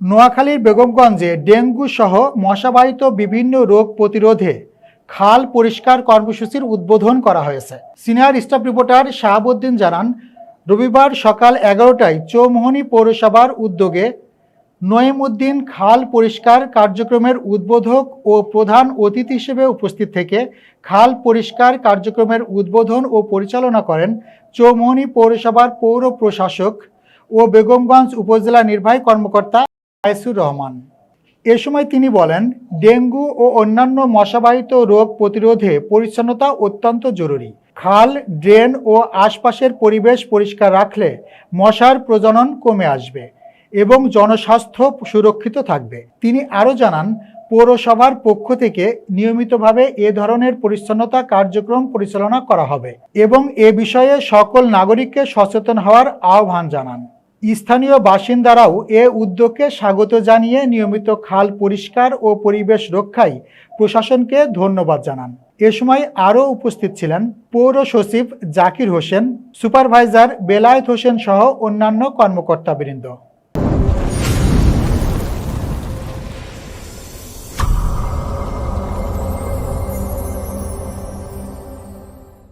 নোয়াখালীর বেগমগঞ্জে ডেঙ্গু সহ মশাবাহিত বিভিন্ন রোগ প্রতিরোধে খাল পরিষ্কার কর্মসূচির উদ্বোধন করা হয়েছে। সিনিয়র স্টাফ রিপোর্টার শাহাবুদ্দিন জানান, রবিবার সকাল 11টায় চৌমুহনী পৌরসভার উদ্যোগে নঈমউদ্দিন খাল পরিষ্কার কার্যক্রমের উদ্বোধক ও প্রধান অতিথি হিসেবে উপস্থিত থেকে খাল পরিষ্কার কার্যক্রমের উদ্বোধন ও পরিচালনা করেন চৌমুহনী পৌরসভার পৌর প্রশাসক ও বেগমগঞ্জ উপজেলা নির্বাহী কর্মকর্তা আইসুর রহমান। এ সময় তিনি বলেন, ডেঙ্গু ও অন্যান্য মশাবাহিত রোগ প্রতিরোধে পরিচ্ছন্নতা অত্যন্ত জরুরি। খাল, ড্রেন ও আশপাশের পরিবেশ পরিষ্কার রাখলে মশার প্রজনন কমে আসবে এবং জনস্বাস্থ্য সুরক্ষিত থাকবে। তিনি আরও জানান, পৌরসভার পক্ষ থেকে নিয়মিতভাবে এ ধরনের পরিচ্ছন্নতা কার্যক্রম পরিচালনা করা হবে এবং এ বিষয়ে সকল নাগরিককে সচেতন হওয়ার আহ্বান জানান। স্থানীয় বাসিন্দারাও এ উদ্যোগকে স্বাগত জানিয়ে নিয়মিত খাল পরিষ্কার ও পরিবেশ রক্ষায় প্রশাসনকে ধন্যবাদ জানান। এ সময় আরও উপস্থিত ছিলেন পৌর সচিব জাকির হোসেন, সুপারভাইজার বেলায়েত হোসেন সহ অন্যান্য কর্মকর্তাবৃন্দ।